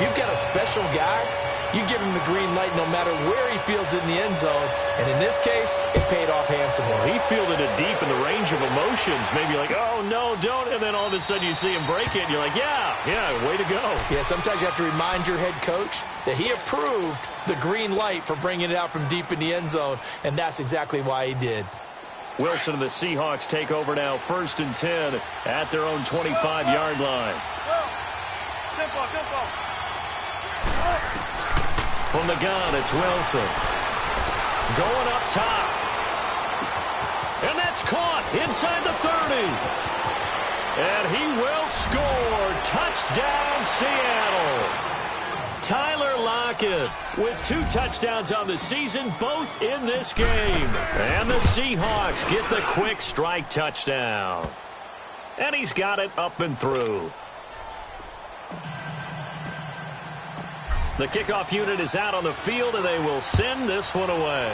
you've got a special guy, you give him the green light no matter where he fields it in the end zone. And in this case, it paid off handsomely. He fielded it deep in the range of emotions. Maybe like, oh, no, don't. And then all of a sudden you see him break it. And you're like, yeah, way to go. Yeah, sometimes you have to remind your head coach that he approved the green light for bringing it out from deep in the end zone. And that's exactly why he did. Wilson and the Seahawks take over now, 1st and 10 at their own 25-yard line. From the gun, it's Wilson. Going up top. And that's caught inside the 30. And he will score. Touchdown, Seattle. Tyler Lockett with 2 touchdowns on the season, both in this game. And the Seahawks get the quick strike touchdown. And he's got it up and through. The kickoff unit is out on the field, and they will send this one away.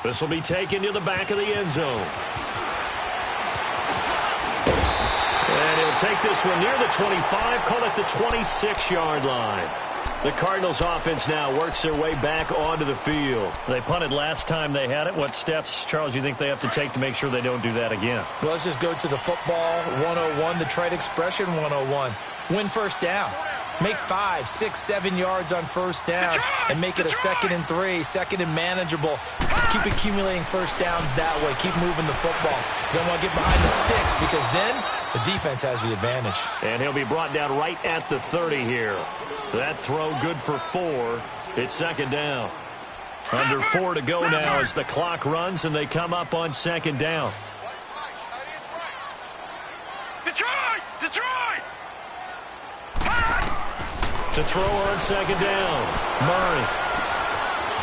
This will be taken to the back of the end zone. And he'll take this one near the 25, call it the 26-yard line. The Cardinals offense now works their way back onto the field. They punted last time they had it. What steps, Charles, you think they have to take to make sure they don't do that again? Well, let's just go to the football 101, the trite expression 101. Win first down. Make 5, 6, 7 yards on first down and make it a 2nd and 3, 2nd and manageable. Keep accumulating first downs that way. Keep moving the football. You don't want to get behind the sticks because then the defense has the advantage. And he'll be brought down right at the 30 here. That throw good for 4. It's 2nd down. Under 4 to go now as the clock runs and they come up on 2nd down. Detroit! To throw on 2nd down. Murray.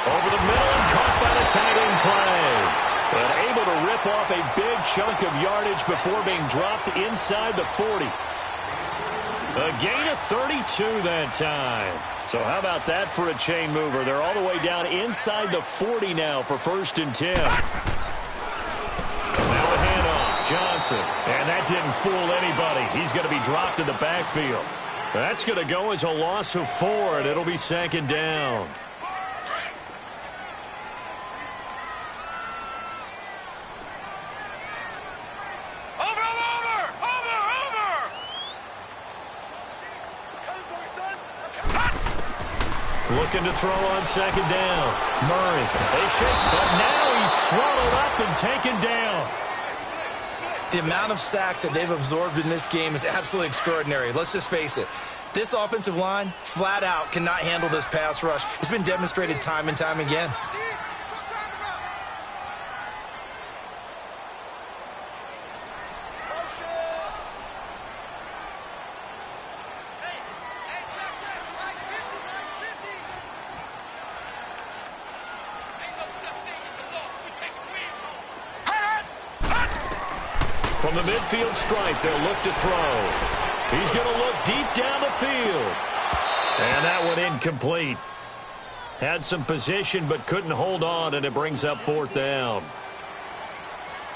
Over the middle and caught by the tight end play. And able to rip off a big chunk of yardage before being dropped inside the 40. A gain of 32 that time. So how about that for a chain mover? They're all the way down inside the 40 now for 1st and 10. Now a handoff. Johnson. And that didn't fool anybody. He's going to be dropped in the backfield. That's going to go as a loss of 4, and it'll be 2nd down. Looking to throw on 2nd down. Murray. They shake, but now he's swallowed up and taken down. The amount of sacks that they've absorbed in this game is absolutely extraordinary. Let's just face it. This offensive line, flat out, cannot handle this pass rush. It's been demonstrated time and time again. From the midfield stripe, they'll look to throw. He's going to look deep down the field. And that one incomplete. Had some position but couldn't hold on, and it brings up 4th down.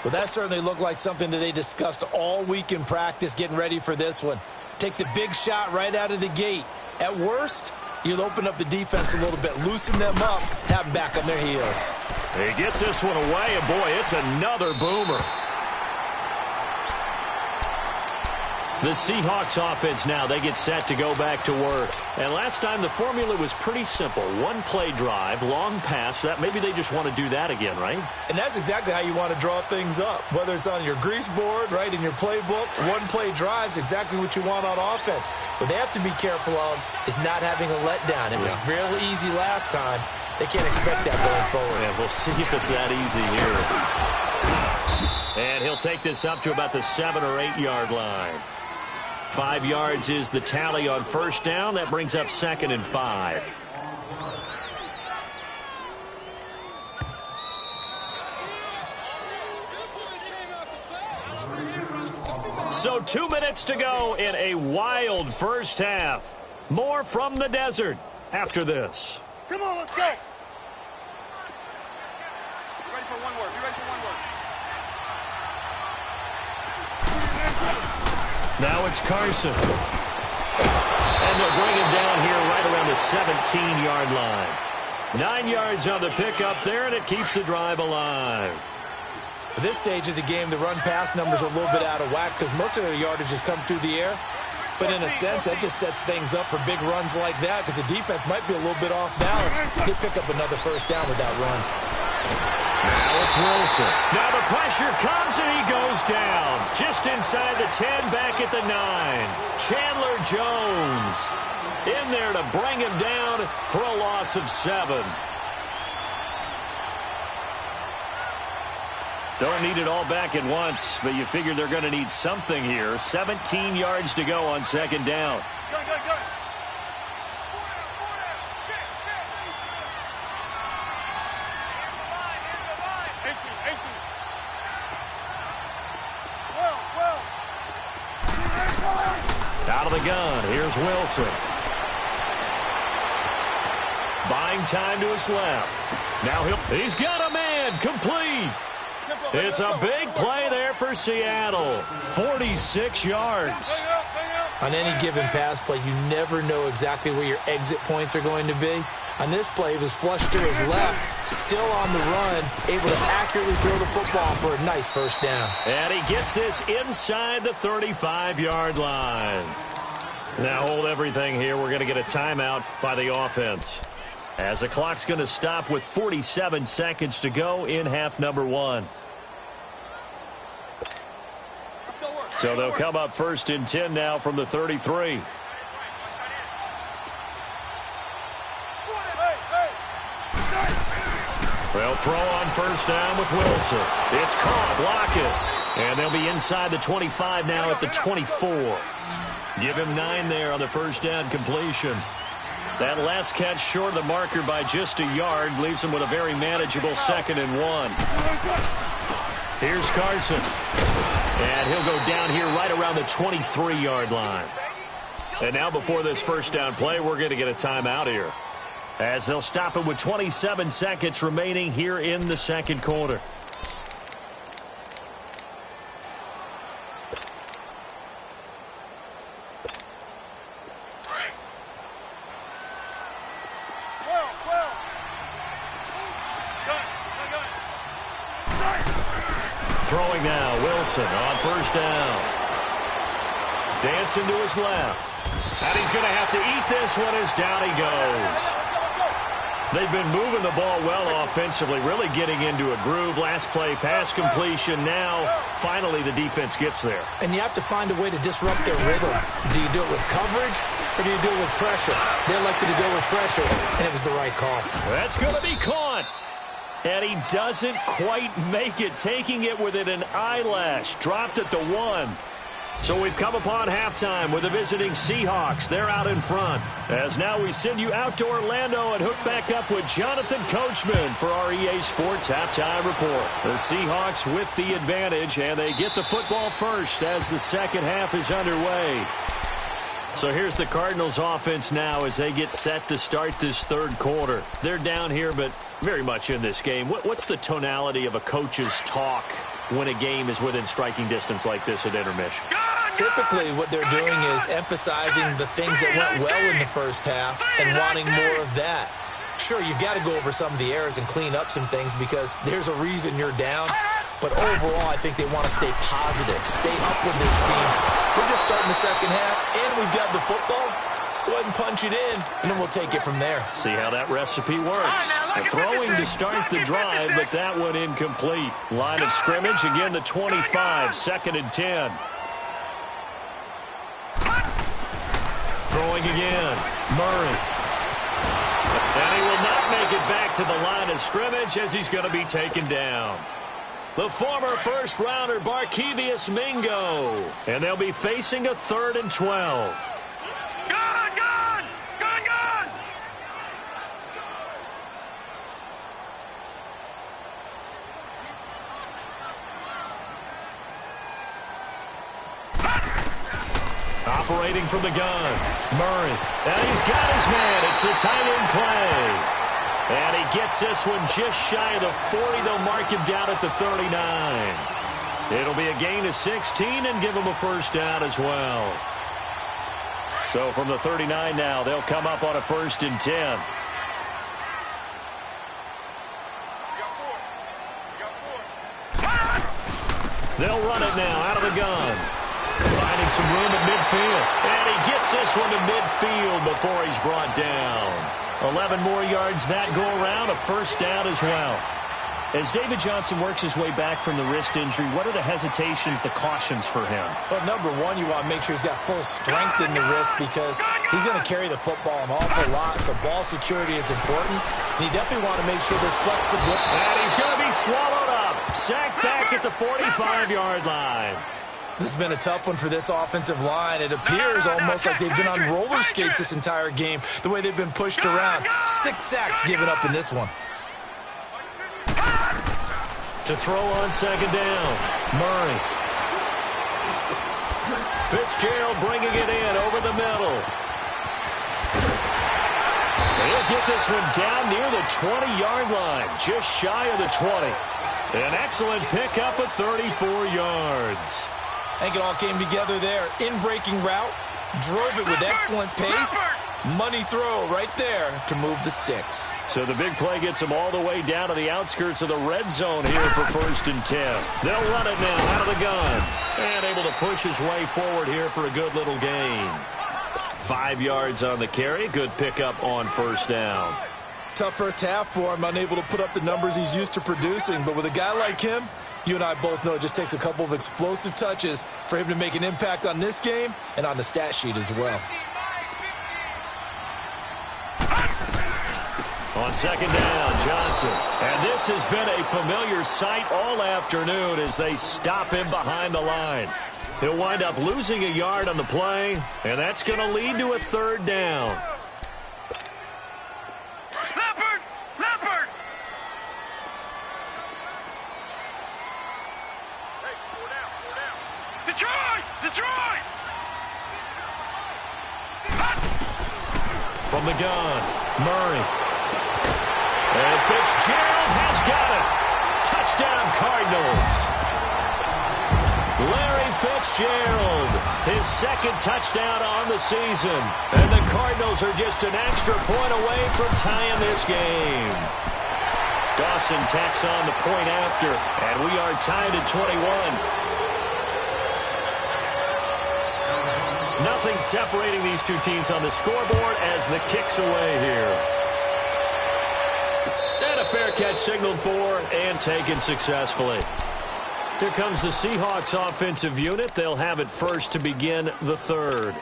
Well, that certainly looked like something that they discussed all week in practice getting ready for this one. Take the big shot right out of the gate. At worst, you'll open up the defense a little bit, loosen them up, have them back on their heels. He gets this one away, and boy, it's another boomer. The Seahawks offense now, they get set to go back to work. And last time the formula was pretty simple. 1-play drive, long pass. That maybe they just want to do that again, right? And that's exactly how you want to draw things up. Whether it's on your grease board, right, in your playbook, 1-play drive's exactly what you want on offense. What they have to be careful of is not having a letdown. It was real easy last time. They can't expect that going forward. Yeah, we'll see if it's that easy here. And he'll take this up to about the 7 or 8 yard line. 5 yards is the tally on first down. That brings up 2nd and 5. So 2 minutes to go in a wild first half. More from the desert after this. Come on, let's go. Be ready for one word. Be ready for one word. Now it's Carson. And they'll bring him down here right around the 17-yard line. 9 yards on the pickup there, and it keeps the drive alive. At this stage of the game, the run-pass numbers are a little bit out of whack because most of the yardage has come through the air. But in a sense, that just sets things up for big runs like that because the defense might be a little bit off balance. They pick up another first down with that run. Now it's Wilson. Now the pressure comes, and he goes down. Just inside the 10, back at the 9. Chandler Jones in there to bring him down for a loss of 7. Don't need it all back at once, but you figure they're going to need something here. 17 yards to go on second down. Go. Out of the gun, here's Wilson. Buying time to his left. Now he's got a man, complete. It's a big play there for Seattle. 46 yards. On any given pass play, you never know exactly where your exit points are going to be. On this play, he was flushed to his left, still on the run, able to accurately throw the football for a nice first down. And he gets this inside the 35-yard line. Now hold everything here. We're going to get a timeout by the offense, as the clock's going to stop with 47 seconds to go in half number 1. So they'll come up first and 10 now from the 33. They'll throw on first down with Wilson. It's caught, Lockett. And they'll be inside the 25 now at the 24. Give him 9 there on the first down completion. That last catch short of the marker by just a yard leaves him with a very manageable 2nd and 1. Here's Carson. And he'll go down here right around the 23-yard line. And now before this first down play, we're going to get a timeout here, as they'll stop it with 27 seconds remaining here in the second quarter. Throwing now, Wilson on first down. Dancing to his left. And he's going to have to eat this one as down he goes. They've been moving the ball well offensively, really getting into a groove. Last play, pass completion. Now, finally, the defense gets there. And you have to find a way to disrupt their rhythm. Do you do it with coverage, or do you do it with pressure? They elected to go with pressure, and it was the right call. That's going to be caught. And he doesn't quite make it, taking it within an eyelash. Dropped at the 1. So we've come upon halftime with the visiting Seahawks. They're out in front. As now we send you out to Orlando and hook back up with Jonathan Coachman for our EA Sports Halftime Report. The Seahawks with the advantage, and they get the football first as the second half is underway. So here's the Cardinals offense now as they get set to start this third quarter. They're down here, but very much in this game. What's the tonality of a coach's talk when a game is within striking distance like this at intermission? Typically, what they're doing is emphasizing the things that went well in the first half and wanting more of that. Sure, you've got to go over some of the errors and clean up some things because there's a reason you're down. But overall, I think they want to stay positive, stay up with this team. We're just starting the second half, and we've got the football. Let's go ahead and punch it in, and then we'll take it from there. See how that recipe works. The throwing to start the drive, but that one incomplete. Line of scrimmage, again the 25, 2nd and 10. Throwing again, Murray. And he will not make it back to the line of scrimmage as he's going to be taken down. The former first-rounder Barkevious Mingo. And they'll be facing a 3rd and 12. Operating from the gun, Murray. And he's got his man. It's the tight end play. And he gets this one just shy of the 40. They'll mark him down at the 39. It'll be a gain of 16 and give him a first down as well. So from the 39 now, they'll come up on a 1st and 10. They'll run it now out of the gun. Finding some room at midfield. And he gets this one to midfield before he's brought down. 11 more yards that go around, a 1st down as well. As David Johnson works his way back from the wrist injury, what are the hesitations, the cautions for him? Well, number one, you want to make sure he's got full strength in the wrist because he's going to carry the football an awful lot, so ball security is important. And you definitely want to make sure there's flexibility. And he's going to be swallowed up. Sacked back at the 45-yard line. This has been a tough one for this offensive line. It appears almost like they've been on roller skates this entire game, the way they've been pushed around. 6 sacks given up in this one. To throw on 2nd down, Murray. Fitzgerald bringing it in over the middle. He'll get this one down near the 20-yard line, just shy of the 20. An excellent pickup of 34 yards. I think it all came together there. In-breaking route, drove it with excellent pace. Money throw right there to move the sticks. So the big play gets him all the way down to the outskirts of the red zone here for 1st and 10. They'll run it now out of the gun. And able to push his way forward here for a good little gain. 5 yards on the carry. Good pickup on 1st down. Tough first half for him, unable to put up the numbers he's used to producing. But with a guy like him, you and I both know it just takes a couple of explosive touches for him to make an impact on this game and on the stat sheet as well. On 2nd down, Johnson. And this has been a familiar sight all afternoon as they stop him behind the line. He'll wind up losing a yard on the play, and that's going to lead to a 3rd down. Leopard! Hey, 4 down. Detroit! From the gun, Murray. And Fitzgerald has got it. Touchdown, Cardinals. Larry Fitzgerald, his 2nd touchdown on the season. And the Cardinals are just an extra point away from tying this game. Dawson tacks on the point after, and we are tied at 21. Nothing separating these two teams on the scoreboard as the kick's away here. And a fair catch signaled for and taken successfully. Here comes the Seahawks offensive unit. They'll have it first to begin the 3rd.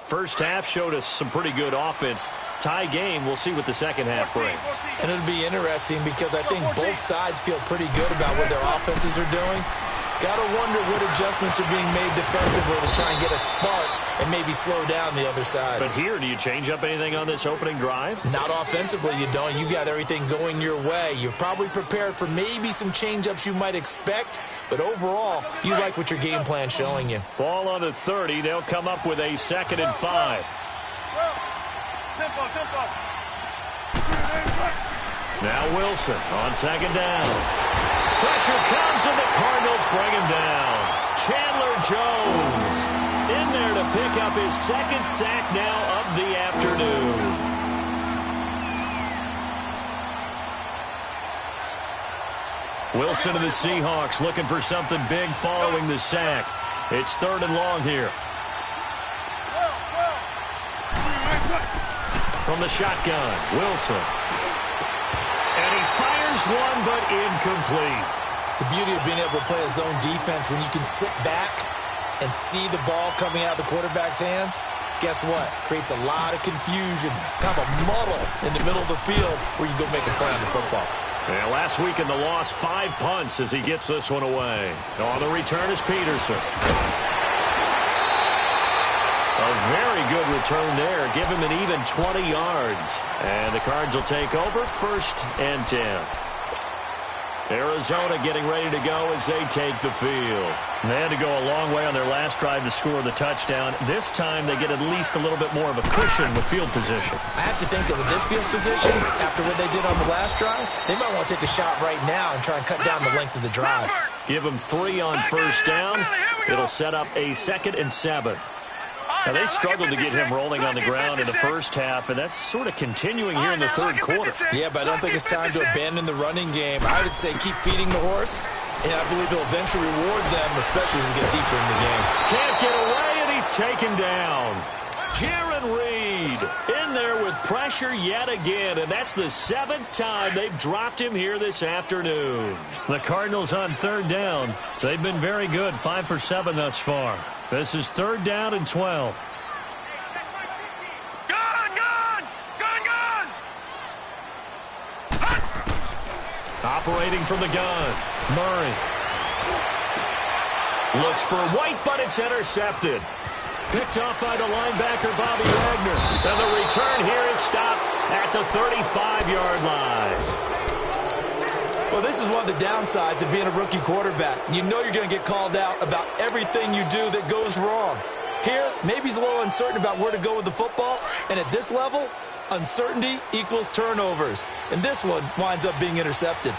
First half showed us some pretty good offense. Tie game, we'll see what the second half brings. And it'll be interesting because I think both sides feel pretty good about what their offenses are doing. Got to wonder what adjustments are being made defensively to try and get a spark and maybe slow down the other side. But here, do you change up anything on this opening drive? Not offensively, you don't. You got everything going your way. You've probably prepared for maybe some change-ups you might expect, but overall, you like what your game plan's showing you. Ball on the 30. They'll come up with a 2nd and 5. Tempo. Now Wilson on 2nd down. Pressure comes, and the Cardinals bring him down. Chandler Jones in there to pick up his 2nd sack now of the afternoon. Wilson and the Seahawks looking for something big following the sack. It's 3rd and long here. From the shotgun, Wilson. And he fires one, but incomplete. The beauty of being able to play a zone defense when you can sit back and see the ball coming out of the quarterback's hands, guess what? Creates a lot of confusion, kind of a muddle in the middle of the field where you go make a play on the football. Yeah, last week in the loss, 5 punts as he gets this one away. On the return is Peterson. A very good return there. Give him an even 20 yards. And the Cards will take over 1st and 10. Arizona getting ready to go as they take the field. They had to go a long way on their last drive to score the touchdown. This time they get at least a little bit more of a cushion with field position. I have to think that with this field position, after what they did on the last drive, they might want to take a shot right now and try and cut down the length of the drive. Give them 3 on 1st down. It'll set up a 2nd and 7. Now, they struggled to get him rolling on the ground in the first half, and that's sort of continuing here in the third quarter. Yeah, but I don't think it's time to abandon the running game. I would say keep feeding the horse, and I believe he'll eventually reward them, especially as we get deeper in the game. Can't get away, and he's taken down. Jaron Reed in there with pressure yet again, and that's the 7th time they've dropped him here this afternoon. The Cardinals on third down. They've been very good, 5 for 7 thus far. This is 3rd down and 12. Operating from the gun, Murray. Looks for White, but it's intercepted. Picked up by the linebacker, Bobby Wagner. And the return here is stopped at the 35-yard line. Well, this is one of the downsides of being a rookie quarterback. You know you're going to get called out about everything you do that goes wrong. Here, maybe he's a little uncertain about where to go with the football. And at this level, uncertainty equals turnovers. And this one winds up being intercepted.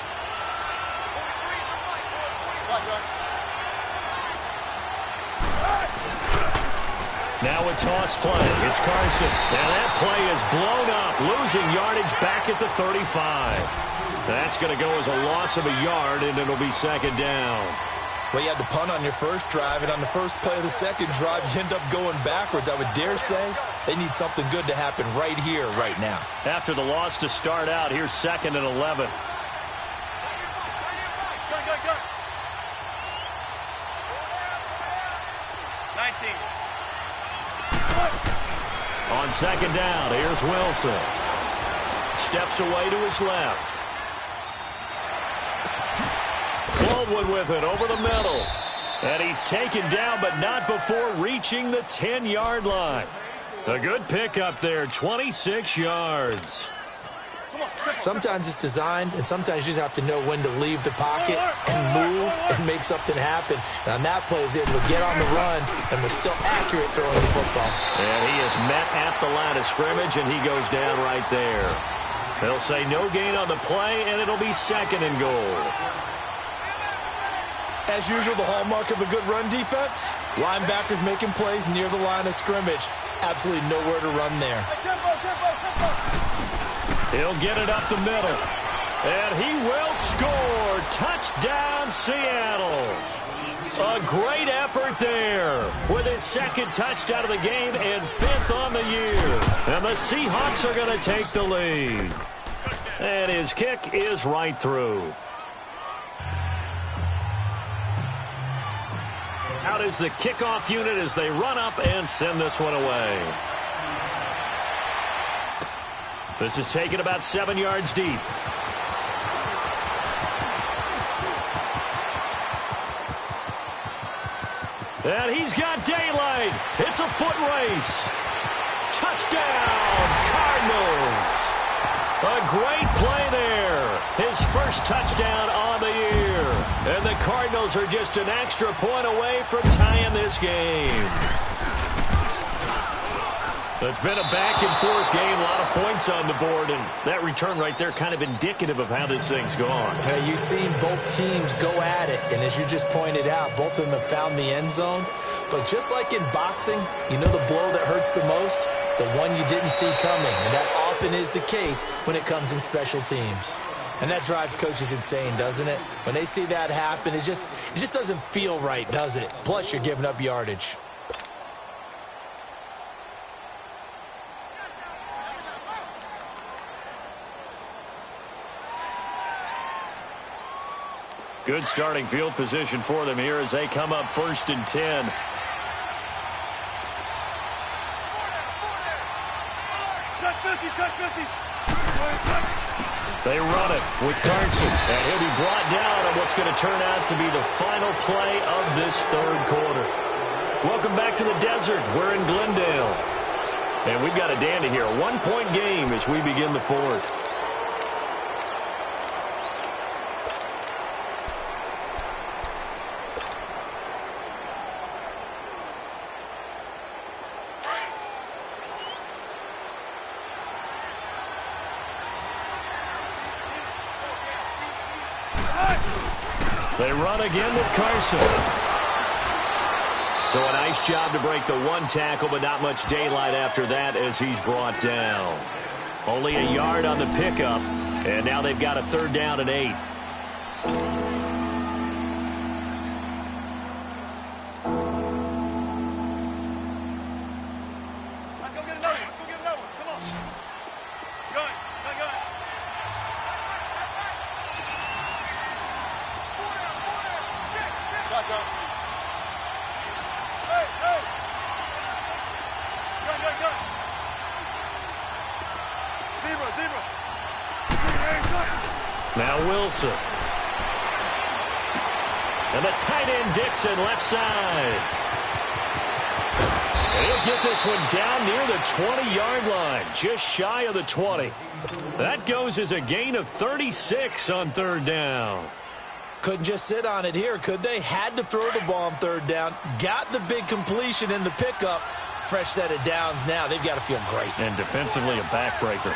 Now a toss play. It's Carson. And that play is blown up, losing yardage back at the 35. That's going to go as a loss of a yard, and it'll be 2nd down. Well, you had to punt on your first drive, and on the first play of the second drive, you end up going backwards. I would dare say they need something good to happen right here, right now. After the loss to start out, here's 2nd and 11. On 2nd down, here's Wilson. Steps away to his left. Baldwin with it over the middle. And he's taken down, but not before reaching the 10-yard line. A good pickup there, 26 yards. Sometimes it's designed, and sometimes you just have to know when to leave the pocket and move and make something happen. And on that play, he was able to get on the run and was still accurate throwing the football. And he is met at the line of scrimmage, and he goes down right there. They'll say no gain on the play, and it'll be 2nd and goal. As usual, the hallmark of a good run defense, linebackers making plays near the line of scrimmage. Absolutely nowhere to run there. He'll get it up the middle. And he will score. Touchdown, Seattle. A great effort there with his 2nd touchdown of the game and 5th on the year. And the Seahawks are going to take the lead. And his kick is right through. Out is the kickoff unit as they run up and send this one away. This is taken about 7 yards deep. And he's got daylight. It's a foot race. Touchdown, Cardinals. A great play there. His first touchdown on the year. And the Cardinals are just an extra point away from tying this game. It's been a back-and-forth game, a lot of points on the board, and that return right there kind of indicative of how this thing's gone. Yeah, you've seen both teams go at it, and as you just pointed out, both of them have found the end zone. But just like in boxing, you know the blow that hurts the most? The one you didn't see coming, and that often is the case when it comes in special teams. And that drives coaches insane, doesn't it? When they see that happen, it just doesn't feel right, does it? Plus, you're giving up yardage. Good starting field position for them here as they come up 1st and 10. They run it with Carson, and he'll be brought down on what's going to turn out to be the final play of this 3rd quarter. Welcome back to the desert. We're in Glendale. And we've got a dandy here. A 1-point game as we begin the 4th. They run again with Carson. So a nice job to break the one tackle, but not much daylight after that as he's brought down. Only a yard on the pickup, and now they've got a 3rd down and 8. Let's go get another one. Let's go get another one. Come on. Gun. Four down. Check. Shotgun. Hey. Gun. Zebra. Now Wilson. And the tight end Dixon left side. And he'll get this one down near the 20-yard line, just shy of the 20. That goes as a gain of 36 on 3rd down. Couldn't just sit on it here, could they? Had to throw the ball on 3rd down. Got the big completion in the pickup. Fresh set of downs now. They've got to feel great. And defensively, a backbreaker.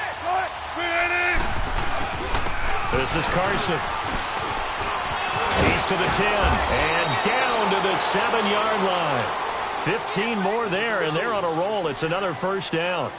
This is Carson. He's to the 10 and down to the 7-yard line. 15 more there, and they're on a roll. It's another 1st down.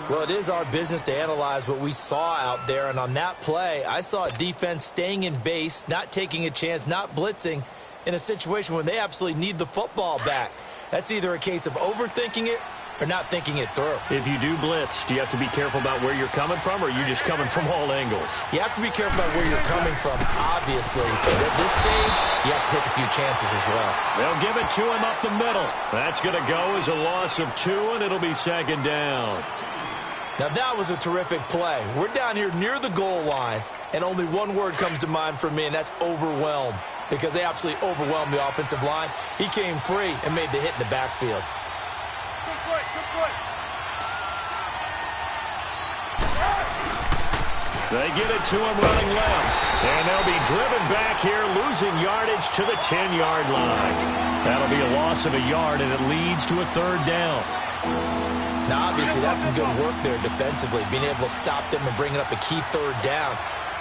Well, it is our business to analyze what we saw out there, and on that play, I saw a defense staying in base, not taking a chance, not blitzing in a situation when they absolutely need the football back. That's either a case of overthinking it or not thinking it through. If you do blitz, do you have to be careful about where you're coming from, or are you just coming from all angles? You have to be careful about where you're coming from, obviously. But at this stage, you have to take a few chances as well. They'll give it to him up the middle. That's going to go as a loss of 2, and it'll be 2nd down. Now, that was a terrific play. We're down here near the goal line, and only one word comes to mind for me, and that's overwhelmed, because they absolutely overwhelmed the offensive line. He came free and made the hit in the backfield. They get it to him running left, and they'll be driven back here, losing yardage to the 10-yard line. That'll be a loss of a yard, and it leads to a 3rd down. Now, obviously, that's some good work there defensively, being able to stop them and bringing up a key 3rd down.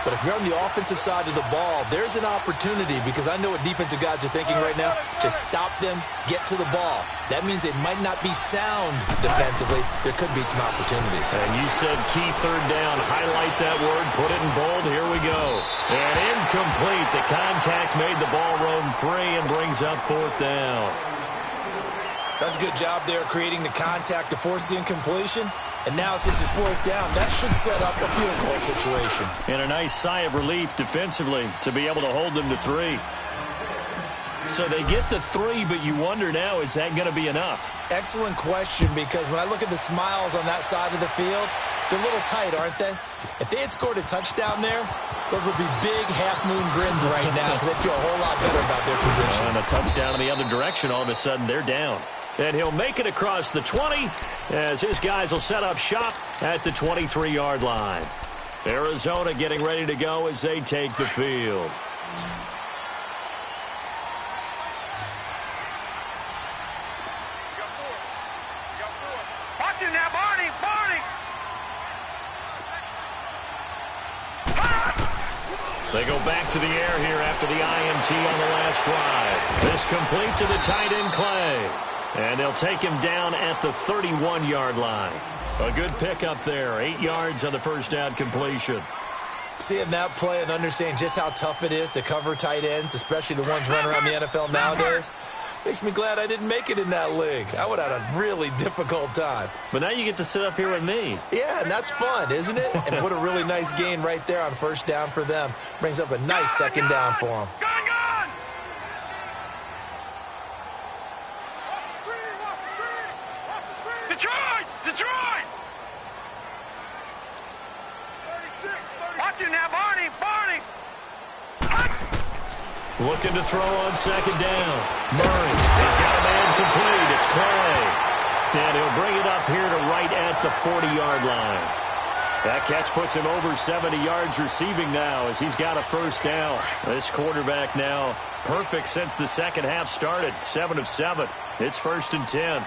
But if you're on the offensive side of the ball, there's an opportunity, because I know what defensive guys are thinking right now. Just stop them, get to the ball. That means they might not be sound defensively. There could be some opportunities. And you said key 3rd down. Highlight that word. Put it in bold. Here we go. And incomplete. The contact made the ball roam free and brings up 4th down. That's a good job there creating the contact to force the incompletion. And now, since it's 4th down, that should set up a field goal situation. And a nice sigh of relief defensively to be able to hold them to 3. So they get to 3, but you wonder now, is that going to be enough? Excellent question, because when I look at the smiles on that side of the field, they're a little tight, aren't they? If they had scored a touchdown there, those would be big half-moon grins right now, because they'd feel a whole lot better about their position. And a touchdown in the other direction, all of a sudden they're down. And he'll make it across the 20 as his guys will set up shop at the 23-yard line. Arizona getting ready to go as they take the field. Watch him now, Barney! They go back to the air here after the INT on the last drive. This complete to the tight end, Clay. And they'll take him down at the 31-yard line. A good pickup there. 8 yards on the 1st down completion. Seeing that play and understanding just how tough it is to cover tight ends, especially the ones running around the NFL nowadays, makes me glad I didn't make it in that league. I would have had a really difficult time. But now you get to sit up here with me. Yeah, and that's fun, isn't it? And what a really nice gain right there on 1st down for them. Brings up a nice 2nd down for them. Gun! Detroit! 36. Watch him now, Barney! Looking to throw on 2nd down. Murray has got a man complete. It's Clay. And he'll bring it up here to right at the 40-yard line. That catch puts him over 70 yards receiving now as he's got a 1st down. This quarterback now perfect since the second half started. 7 of 7. It's 1st and 10.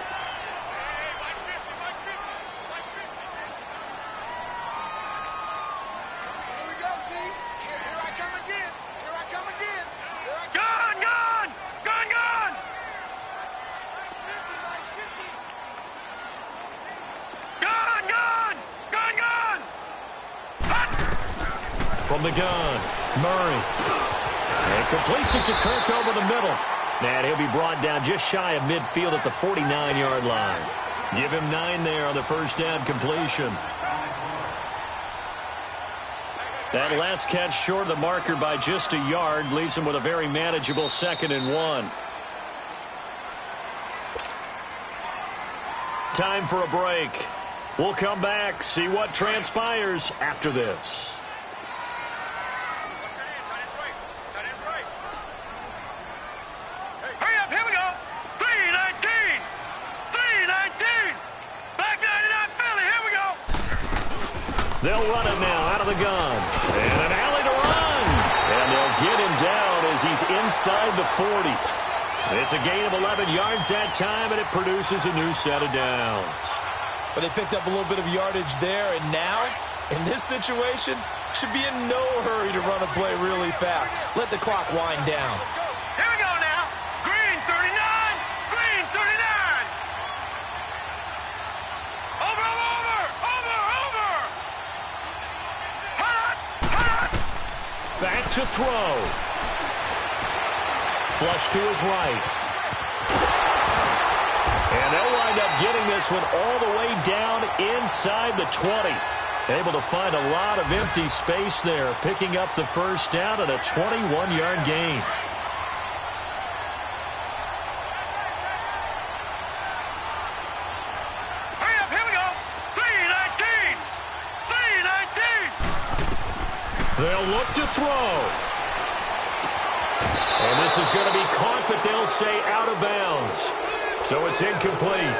from the gun. Murray. And completes it to Kirk over the middle. And he'll be brought down just shy of midfield at the 49-yard line. Give him 9 there on the first down completion. That last catch short of the marker by just a yard leaves him with a very manageable 2nd and 1. Time for a break. We'll come back, see what transpires after this. Hurry up, here we go. 319. 319. Back 99 Philly, here we go. They'll run it now out of the gun. And an alley to run. And they'll get him down as he's inside the 40. It's a gain of 11 yards that time, and it produces a new set of downs. But they picked up a little bit of yardage there, and now, in this situation, should be in no hurry to run a play really fast. Let the clock wind down. Here we go now. Green 39. Green 39. Over. Hot. Back to throw. Flush to his right. And they'll wind up getting this one all the way down inside the 20. Able to find a lot of empty space there, picking up the first down and a 21-yard gain. Hurry up, here we go. 319. 319. They'll look to throw. And this is going to be caught, but they'll say out of bounds. So it's incomplete.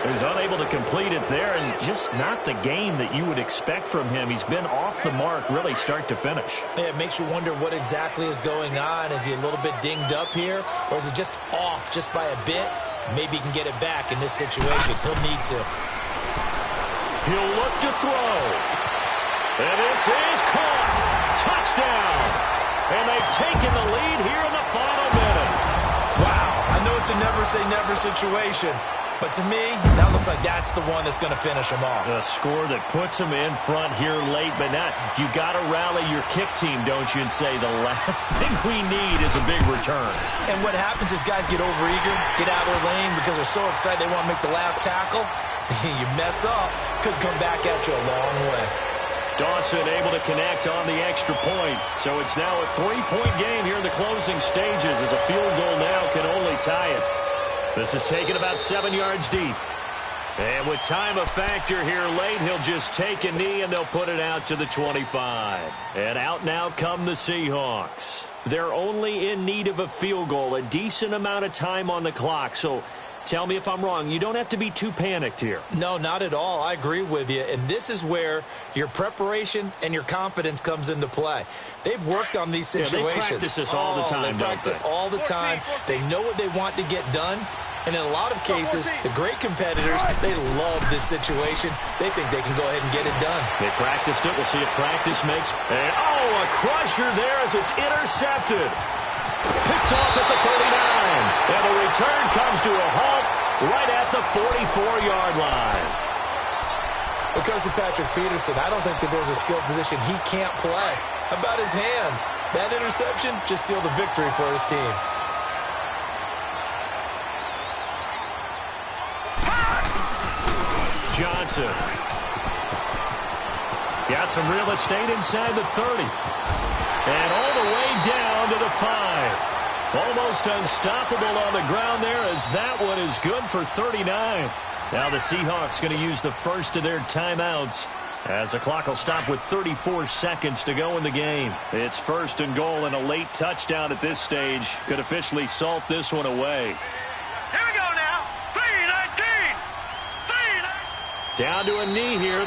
He's unable to complete it there, and just not the game that you would expect from him. He's been off the mark really start to finish. Yeah, it makes you wonder what exactly is going on. Is he a little bit dinged up here, or is it just off just by a bit? Maybe he can get it back in this situation. He'll need to. He'll look to throw. And this is caught. Touchdown. And they've taken the lead here in the final minute. Wow, I know it's a never-say-never situation, but to me, that looks like that's the one that's going to finish them off. A score that puts them in front here late, but not. You got to rally your kick team, don't you, and say the last thing we need is a big return. And what happens is guys get overeager, get out of their lane because they're so excited they want to make the last tackle. You mess up, could come back at you a long way. Dawson able to connect on the extra point. So it's now a 3-point game here in the closing stages as a field goal now can only tie it. This is taken about 7 yards deep. And with time a factor here late, he'll just take a knee and they'll put it out to the 25. And out now come the Seahawks. They're only in need of a field goal, a decent amount of time on the clock. So tell me if I'm wrong. You don't have to be too panicked here. No, not at all. I agree with you. And this is where your preparation and your confidence comes into play. They've worked on these situations. Yeah, they practice this all the time, they practice it all the time. They know what they want to get done. And in a lot of cases, the great competitors, they love this situation. They think they can go ahead and get it done. They practiced it. We'll see if practice makes. And, a crusher there as it's intercepted. Picked off at the 39. And the return comes to a halt right at the 44-yard line. When it comes to Patrick Peterson, I don't think that there's a skill position he can't play. How about his hands? That interception just sealed a victory for his team. Johnson. Got some real estate inside the 30. And all the way down to the 5. Almost unstoppable on the ground there as that one is good for 39. Now the Seahawks going to use the first of their timeouts as the clock will stop with 34 seconds to go in the game. It's 1st and goal and a late touchdown at this stage could officially salt this one away. Here we go now. 319. 319. Down to a knee here.